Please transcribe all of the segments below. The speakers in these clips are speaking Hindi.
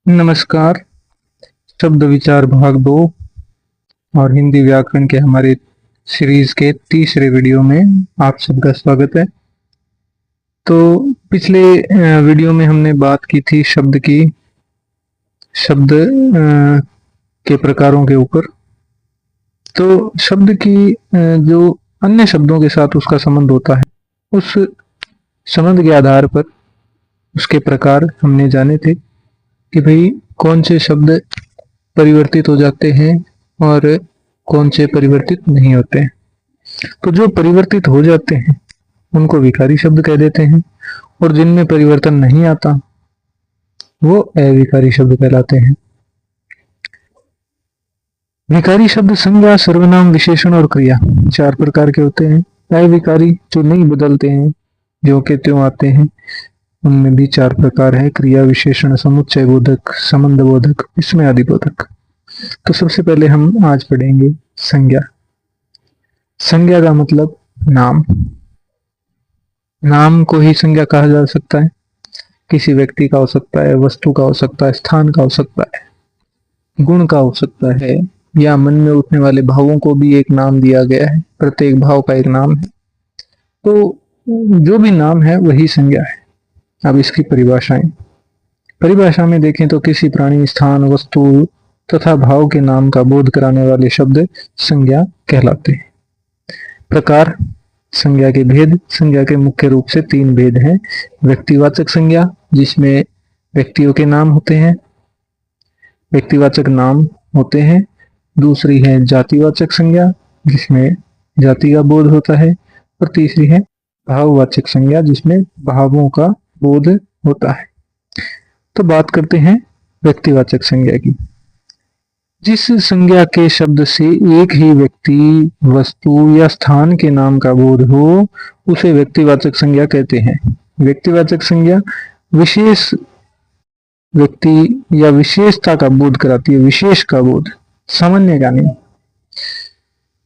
नमस्कार। शब्द विचार भाग 2 और हिंदी व्याकरण के हमारे सीरीज के तीसरे वीडियो में आप सबका स्वागत है। तो पिछले वीडियो में हमने बात की थी शब्द के प्रकारों के ऊपर। तो शब्द की जो अन्य शब्दों के साथ उसका संबंध होता है, उस संबंध के आधार पर उसके प्रकार हमने जाने थे कि भाई कौन से शब्द परिवर्तित हो जाते हैं और कौन से परिवर्तित नहीं होते हैं। तो जो परिवर्तित हो जाते हैं उनको विकारी शब्द कह देते हैं और जिनमें परिवर्तन नहीं आता वो अविकारी शब्द कहलाते हैं। विकारी शब्द संज्ञा, सर्वनाम, विशेषण और क्रिया 4 प्रकार के होते हैं। अविकारी जो नहीं बदलते हैं, जो के त्यों आते हैं, उनमें भी 4 प्रकार है। क्रिया, विशेषण, समुच्चय बोधक, संबंध बोधक, इसमें आदि बोधक। तो सबसे पहले हम आज पढ़ेंगे संज्ञा। संज्ञा का मतलब नाम। नाम को ही संज्ञा कहा जा सकता है। किसी व्यक्ति का हो सकता है, वस्तु का हो सकता है, स्थान का हो सकता है, गुण का हो सकता है, या मन में उठने वाले भावों को भी एक नाम दिया गया है। प्रत्येक भाव का एक नाम है। तो जो भी नाम है वही संज्ञा है। अब इसकी परिभाषा में देखें तो किसी प्राणी, स्थान, वस्तु तथा भाव के नाम का बोध कराने वाले शब्द संज्ञा कहलाते हैं। प्रकार संज्ञा के भेद। संज्ञा के मुख्य रूप से 3 भेद हैं। व्यक्तिवाचक संज्ञा, जिसमें व्यक्तियों के नाम होते हैं, व्यक्तिवाचक नाम होते हैं। दूसरी है जातिवाचक संज्ञा, जिसमें जाति का बोध होता है। और तीसरी है भाववाचक संज्ञा, जिसमें भावों का बोध होता है। तो बात करते हैं व्यक्तिवाचक संज्ञा की। जिस संज्ञा के शब्द से एक ही व्यक्ति, वस्तु या स्थान के नाम का बोध हो उसे व्यक्तिवाचक संज्ञा कहते हैं। व्यक्तिवाचक संज्ञा विशेष व्यक्ति या विशेषता का बोध कराती है, विशेष का बोध, सामान्य का नहीं।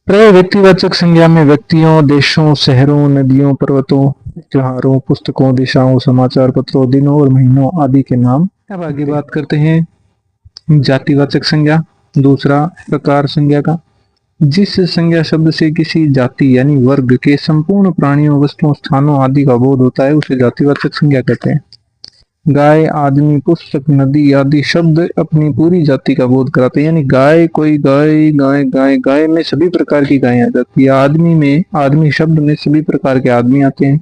प्राय व्यक्तिवाचक संज्ञा में व्यक्तियों, देशों, शहरों, नदियों, पर्वतों, त्योहारों, पुस्तकों, दिशाओं, समाचार पत्रों, दिनों और महीनों आदि के नाम। अब आगे बात करते हैं जातिवाचक संज्ञा, दूसरा प्रकार संज्ञा का। जिस संज्ञा शब्द से किसी जाति यानी वर्ग के संपूर्ण प्राणियों, वस्तुओं, स्थानों आदि का बोध होता है उसे जातिवाचक संज्ञा कहते हैं। गाय, आदमी, पुस्तक, नदी आदि शब्द अपनी पूरी जाति का बोध कराते हैं। यानी गाय, कोई गाय, गाय गाय गाय में सभी प्रकार की गायें आ जाती है। आदमी में, आदमी शब्द में सभी प्रकार के आदमी आते हैं।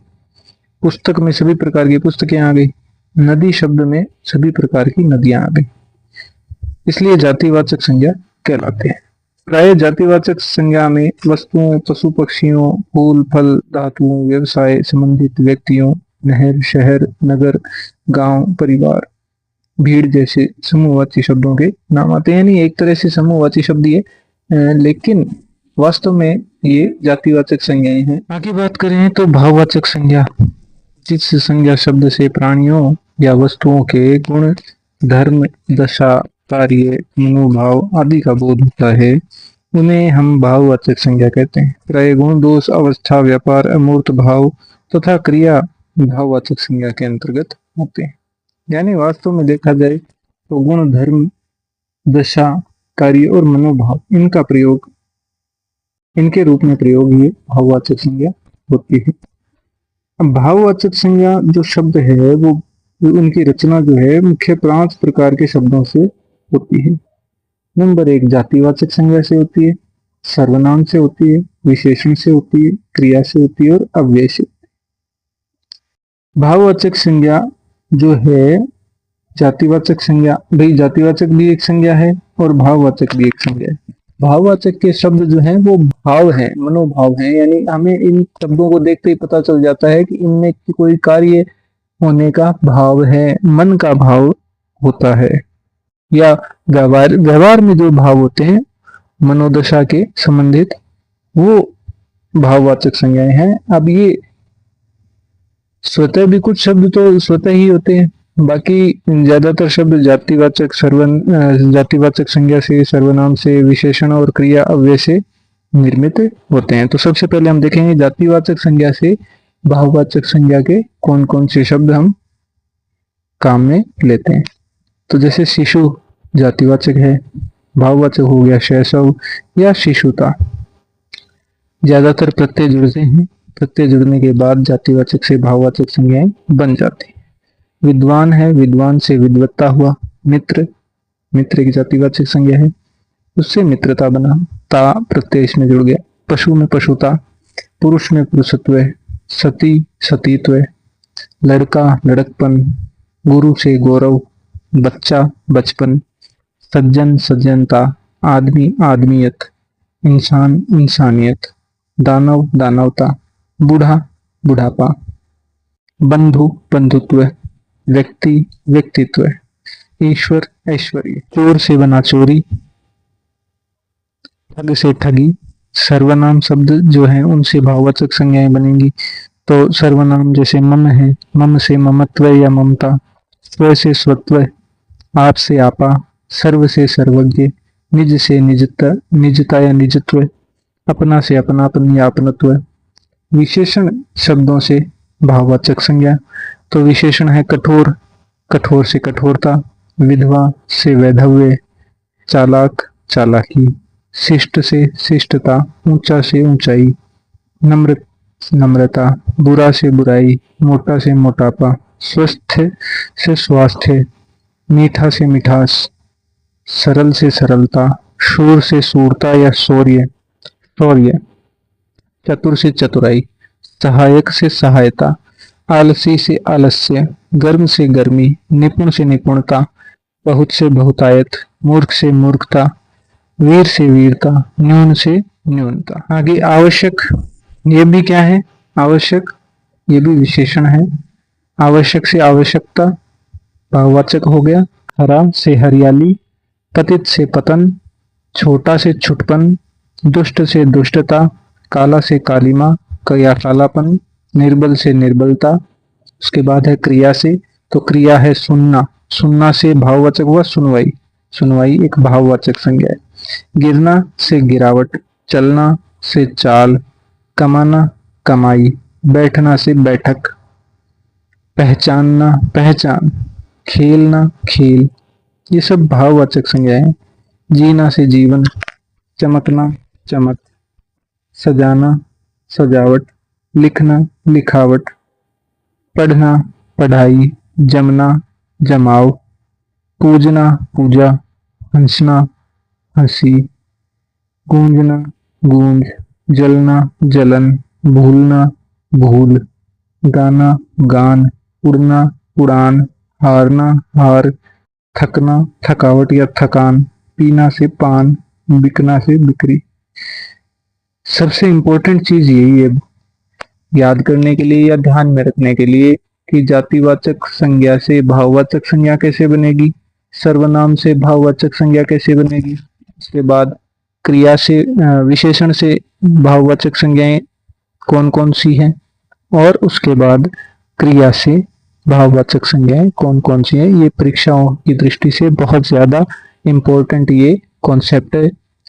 पुस्तक में सभी प्रकार की पुस्तकें आ गई। नदी शब्द में सभी प्रकार की नदियां आ गई। इसलिए जातिवाचक संज्ञा कहलाते हैं। प्राय जातिवाचक संज्ञा में वस्तुओं, पशु पक्षियों, फूल फल, धातुओं, व्यवसाय, संबंधित व्यक्तियों, नहर, शहर, नगर, गांव, परिवार, भीड़ जैसे समूहवाची शब्दों के नाम आते हैं। यानी एक तरह से समूहवाची शब्द ये, लेकिन वास्तव में ये जातिवाचक संज्ञाएं हैं। आगे बात करें तो भाववाचक संज्ञा। जिस संज्ञा शब्द से प्राणियों या वस्तुओं के गुण, धर्म, दशा, कार्य, मनोभाव आदि का बोध होता है उन्हें हम भाववाचक संज्ञा कहते हैं। प्राय गुण, दोष, अवस्था, व्यापार, अमूर्त भाव तथा क्रिया भाववाचक संज्ञा के अंतर्गत आते हैं। यानी वास्तव में देखा जाए तो गुण, धर्म, दशा, कार्य और मनोभाव, इनका प्रयोग, इनके रूप में प्रयोग ये भाववाचक संज्ञा होती है। अब भाववाचक संज्ञा जो शब्द है वो उनकी रचना जो है मुख्य 5 प्रकार के शब्दों से होती है। नंबर 1 जातिवाचक संज्ञा से होती है, सर्वनाम से होती है, विशेषण से होती है, क्रिया से होती है और अव्यय से। भाववाचक संज्ञा जो है, जातिवाचक संज्ञा, भाई जातिवाचक भी एक संज्ञा है और भाववाचक भी एक संज्ञा है। भाववाचक के शब्द जो हैं वो भाव हैं, मनोभाव हैं। यानी हमें इन शब्दों को देखते ही पता चल जाता है कि इनमें कोई कार्य होने का भाव है, मन का भाव होता है, या व्यवहार में जो भाव होते हैं मनोदशा के संबंधित, वो भाववाचक संज्ञाएं हैं। अब ये स्वतः भी कुछ शब्द तो स्वतः ही होते हैं, बाकी ज्यादातर शब्द जातिवाचक संज्ञा से, सर्वनाम से, विशेषण और क्रिया अव्यय से निर्मित होते हैं। तो सबसे पहले हम देखेंगे जातिवाचक संज्ञा से भाववाचक संज्ञा के कौन कौन से शब्द हम काम में लेते हैं। तो जैसे शिशु जातिवाचक है, भाववाचक हो गया शैशव या शिशुता। ज्यादातर प्रत्यय जुड़ते हैं, प्रत्यय जुड़ने के बाद जातिवाचक से भाववाचक संज्ञाएं बन जाती हैं। विद्वान है, विद्वान से विद्वत्ता हुआ। मित्र, मित्र की जातिवाचक संज्ञा है, उससे मित्रता बना, ता प्रत्यय इसमें जुड़ गया। पशु में पशुता, पुरुष में पुरुषत्व, सती सतीत्व, लड़का लड़कपन, गुरु से गौरव, बच्चा बचपन, सज्जन सज्जनता, आदमी आदमियत, इंसान इंसानियत, दानव दानवता, बूढ़ा बुढ़ापा, बंधु बंधुत्व, व्यक्ति व्यक्तित्व, ईश्वर ऐश्वर्य। चोर से बना चोरी, ठग से ठगी। सर्वनाम शब्द जो है उनसे भाववाचक संज्ञाएं बनेंगी। तो सर्वनाम जैसे मम है, मम से ममत्व या ममता, स्व से स्वत्व, आप से आपा, सर्व से सर्वज्ञ, निज से निजता निजता या निजत्व, अपना से अपनापन या अपनत्व। विशेषण शब्दों से भाववाचक संज्ञा, तो विशेषण है कठोर, कठोर से कठोरता, विधवा से वैधव्य, चालाक चालाकी, शिष्ट से शिष्टता, ऊंचा से ऊंचाई, नम्र नम्रता, बुरा से बुराई, मोटा से मोटापा, स्वस्थ से स्वास्थ्य, मीठा से मिठास, सरल से सरलता, शूर से शूरता या शौर्य शौर्य, चतुर से चतुराई, सहायक से सहायता, आलसी से आलस्य, गर्म से गर्मी, निपुण से निपुणता, बहुत से बहुतायत, मूर्ख से मूर्खता, वीर से वीरता, न्यून से न्यूनता। आगे आवश्यक, ये भी क्या है? आवश्यक, ये भी विशेषण है। आवश्यक से आवश्यकता भाववाचक हो गया। हरा से हरियाली, पतित से पतन, छोटा से छुटपन, दुष्ट से दुष्टता, काला से कालिमा या कालापन, निर्बल से निर्बलता। उसके बाद है क्रिया से, तो क्रिया है सुनना, सुनना से भाववाचक हुआ सुनवाई, सुनवाई एक भाववाचक संज्ञा है। गिरना से गिरावट, चलना से चाल, कमाना कमाई, बैठना से बैठक, पहचानना पहचान, खेलना खेल, ये सब भाववाचक संज्ञाएं हैं। जीना से जीवन, चमकना चमक, सजाना सजावट, लिखना लिखावट, पढ़ना पढ़ाई, जमना जमाव, पूजना पूजा, हंसना हंसी, गूंजना गूंज, जलना जलन, भूलना भूल, गाना गान, उड़ना उड़ान, हारना हार, थकना थकावट या थकान, पीना से पान, बिकना से बिक्री। सबसे इंपॉर्टेंट चीज यही है याद करने के लिए या ध्यान में रखने के लिए कि जातिवाचक संज्ञा से भाववाचक संज्ञा कैसे बनेगी, सर्वनाम से भाववाचक संज्ञा कैसे बनेगी, उसके बाद क्रिया से विशेषण से भाववाचक संज्ञाएं कौन कौन सी हैं, और उसके बाद क्रिया से भाववाचक संज्ञाएं कौन कौन सी हैं। ये परीक्षाओं की दृष्टि से बहुत ज्यादा इम्पोर्टेंट ये कॉन्सेप्ट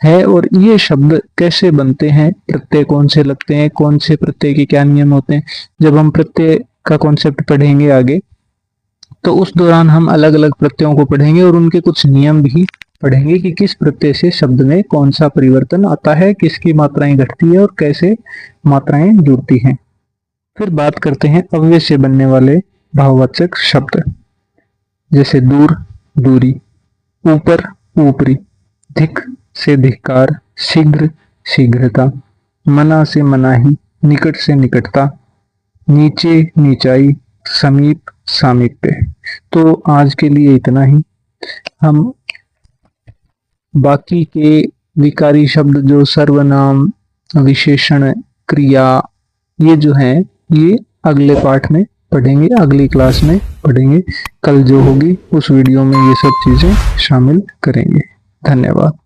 है। और ये शब्द कैसे बनते हैं, प्रत्यय कौन से लगते हैं, कौन से प्रत्यय के क्या नियम होते हैं, जब हम प्रत्यय का कॉन्सेप्ट पढ़ेंगे आगे तो उस दौरान हम अलग अलग प्रत्ययों को पढ़ेंगे और उनके कुछ नियम भी पढ़ेंगे कि किस प्रत्यय से शब्द में कौन सा परिवर्तन आता है, किसकी मात्राएं घटती है और कैसे मात्राएं जुड़ती हैं। फिर बात करते हैं अव्यय से बनने वाले भाववाचक शब्द, जैसे दूर दूरी, ऊपर ऊपरी, धिक से धिक्कार, शीघ्र शीघ्रता, मना से मनाही, निकट से निकटता, नीचे नीचाई, समीप सामीप्य। तो आज के लिए इतना ही। हम बाकी के विकारी शब्द जो सर्वनाम विशेषण क्रिया ये जो हैं ये अगले पाठ में पढ़ेंगे, अगली क्लास में पढ़ेंगे। कल जो होगी उस वीडियो में ये सब चीजें शामिल करेंगे। धन्यवाद।